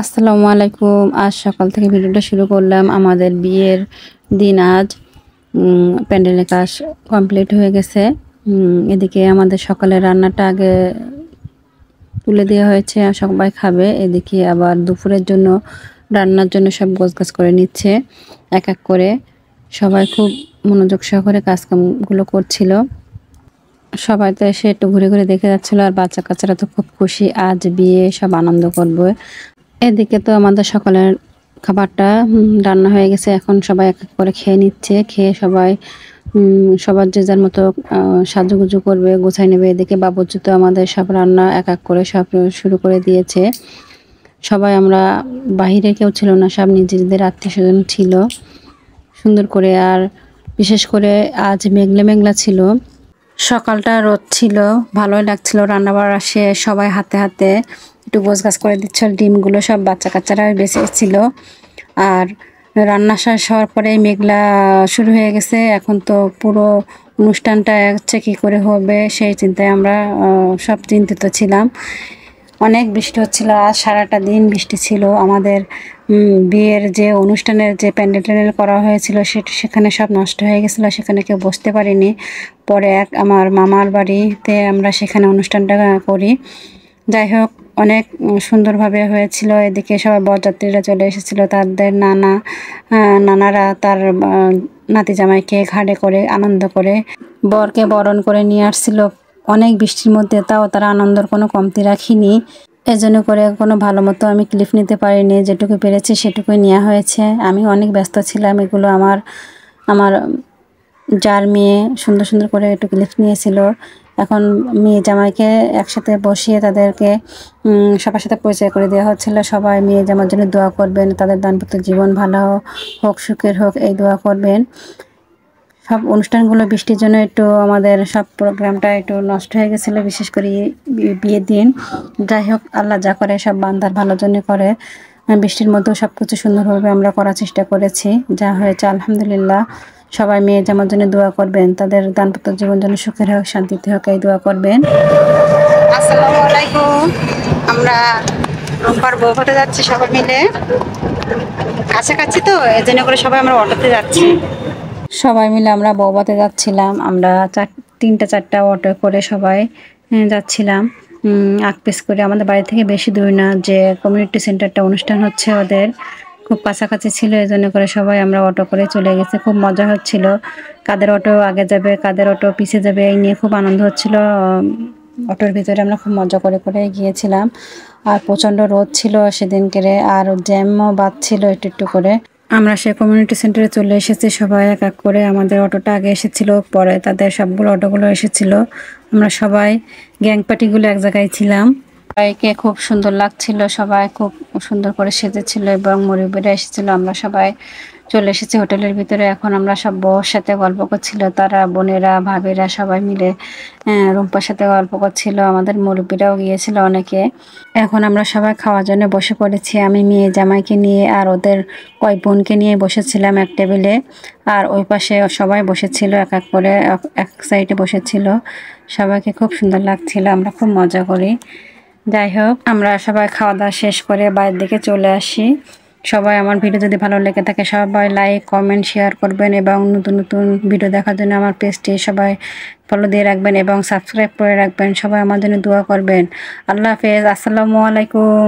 আসসালামু আলাইকুম। আজ সকাল থেকে ভিডিওটা শুরু করলাম। আমাদের বিয়ের দিন আজ। প্যান্ডেলের কাজ কমপ্লিট হয়ে গেছে। এদিকে আমাদের সকালের রান্নাটা আগে তুলে দেওয়া হয়েছে, আর সবাই খাবে। এদিকে আবার দুপুরের জন্য রান্নার জন্য সব গোছগাছ করে নিচ্ছে এক এক করে। সবাই খুব মনোযোগ সহকারে কাজকামগুলো করছিল। সবাই তো এসে একটু ঘুরে ঘুরে দেখে যাচ্ছিল, আর বাচ্চা কাচ্চারা তো খুব খুশি, আজ বিয়ে, সব আনন্দ করবে। এদিকে তো আমাদের সকালের খাবারটা রান্না হয়ে গেছে। এখন সবাই এক এক করে খেয়ে নিচ্ছে। খেয়ে সবাই সবার যে যার মতো সাজুগুজু করবে, গোছাই নেবে। এদিকে বাবুর্চি তো আমাদের সব রান্না এক এক করে সব শুরু করে দিয়েছে। সবাই আমরা বাহিরে কেউ ছিল না, সব নিজেদের আত্মীয় স্বজন ছিল সুন্দর করে। আর বিশেষ করে আজ মেঘলা মেঘলা ছিল, সকালটা রোদ ছিল, ভালোই লাগছিল। রান্নাবাড়া শেষ, সবাই হাতে হাতে একটু গোছগাছ করে দিচ্ছিল। ডিমগুলো সব বাচ্চা কাচ্চারা বেঁচে ছিল। আর রান্না শেষ হওয়ার পরে মেঘলা শুরু হয়ে গেছে। এখন তো পুরো অনুষ্ঠানটা হচ্ছে কী করে হবে সেই চিন্তায় আমরা সব চিন্তিত ছিলাম। অনেক বৃষ্টি হচ্ছিল, আজ সারাটা দিন বৃষ্টি ছিল। আমাদের বিয়ের যে অনুষ্ঠানের যে প্যান্ডেল ট্যান্ডেল করা হয়েছিল সেখানে সব নষ্ট হয়ে গেছিলো, সেখানে কেউ বসতে পারিনি। পরে আমার মামার বাড়িতে আমরা সেখানে অনুষ্ঠানটা করি। যাই হোক, অনেক সুন্দরভাবে হয়েছিল। এদিকে সবাই বরযাত্রীরা চলে এসেছিল, তাদের নানারা তার নাতি জামাইকে ঘাড়ে করে আনন্দ করে বরকে বরণ করে নিয়ে আসছিল। অনেক বৃষ্টির মধ্যে তাও তারা আনন্দের কোনো কমতি রাখিনি। এজন্য করে কোনো ভালো মতো আমি ক্লিপ নিতে পারিনি, যেটুকু পেরেছি সেটুকুই নেওয়া হয়েছে। আমি অনেক ব্যস্ত ছিলাম। এগুলো আমার যার মেয়ে সুন্দর সুন্দর করে একটু ক্লিপ নিয়েছিল। এখন মেয়ে জামাইকে একসাথে বসিয়ে তাদেরকে সবার সাথে পরিচয় করে দেওয়া হচ্ছিল। সবাই মেয়ে জামার জন্য দোয়া করবেন, তাদের দাম্পত্য জীবন ভালো হোক, সুখের হোক, এই দোয়া করবেন। সব অনুষ্ঠানগুলো বৃষ্টির জন্য একটু আমাদের সব প্রোগ্রামটা একটু নষ্ট হয়ে গেছিলো, বিশেষ করে বিয়ের দিন। যাই হোক, আল্লাহ যা করে সব বান্দার ভালোর জন্য করে। বৃষ্টির মধ্যেও সব কিছু সুন্দরভাবে আমরা করার চেষ্টা করেছি, যা হয়েছে আলহামদুলিল্লাহ। সবাই মেয়ে জামার জন্য দোয়া করবেন, তাদের দাম্পত্য জীবন যেন সুখের হোক, শান্তিতে হোক, এই দোয়া করবেন। আসসালামু আলাইকুম। আমরা রোববার বউ হতে যাচ্ছি সবাই মিলে, কাছাকাছি তো এই জন্য করে সবাই আমরা অটোতে যাচ্ছি। সবাই মিলে আমরা বউভাতে যাচ্ছিলাম। আমরা তিনটা চারটা অটো করে সবাই যাচ্ছিলাম, আগ-পিছ করে। আমাদের বাড়ি থেকে বেশি দূর না, যে কমিউনিটি সেন্টারটা অনুষ্ঠান হচ্ছে ওদের খুব কাছাকাছি ছিল। এই জন্য করে সবাই আমরা অটো করে চলে গেছি। খুব মজা হচ্ছিল, কাদের অটো আগে যাবে, কাদের অটো পিছিয়ে যাবে, এই নিয়ে খুব আনন্দ হচ্ছিল। অটোর ভিতরে আমরা খুব মজা করে করে গিয়েছিলাম। আর প্রচণ্ড রোদ ছিল সেদিনকে, আর জ্যামও বাজছিল একটু একটু করে। আমরা সে কমিউনিটি সেন্টারে চলে এসেছি। সবাই এক এক করে, আমাদের অটোটা আগে এসেছিল, পরে তাদের সবগুলো অটোগুলো এসেছিল। আমরা সবাই গ্যাং পার্টিগুলো এক জায়গায় ছিলাম। সবাইকে খুব সুন্দর লাগছিল, সবাই খুব সুন্দর করে সেজেছিল এবং মুরব্বিরা এসেছিল। আমরা সবাই চলে এসেছি হোটেলের ভিতরে। এখন আমরা সব বউর সাথে গল্প করছিল, তারা বোনেরা ভাবিরা সবাই মিলে রুম্পার সাথে গল্প করছিল। আমাদের মুরব্বিরাও গিয়েছিল অনেকে। এখন আমরা সবাই খাওয়ার জন্য বসে পড়েছি। আমি মেয়ে জামাইকে নিয়ে আর ওদের কয় বোনকে নিয়ে বসেছিলাম এক টেবিলে, আর ওই পাশে সবাই বসেছিল এক এক করে, এক সাইডে বসেছিল। সবাইকে খুব সুন্দর লাগছিল, আমরা খুব মজা করি। যাই হোক, আমরা সবাই খাওয়া দাওয়া শেষ করে বাইরের দিকে চলে আসি। সবাই আমার ভিডিও যদি ভালো লেগে থাকে সবাই লাইক, কমেন্ট, শেয়ার করবেন এবং নতুন নতুন ভিডিও দেখার জন্য আমার পেজটি সবাই ফলো দিয়ে রাখবেন এবং সাবস্ক্রাইব করে রাখবেন। সবাই আমার জন্য দোয়া করবেন। আল্লাহ হাফেজ। আসসালামু আলাইকুম।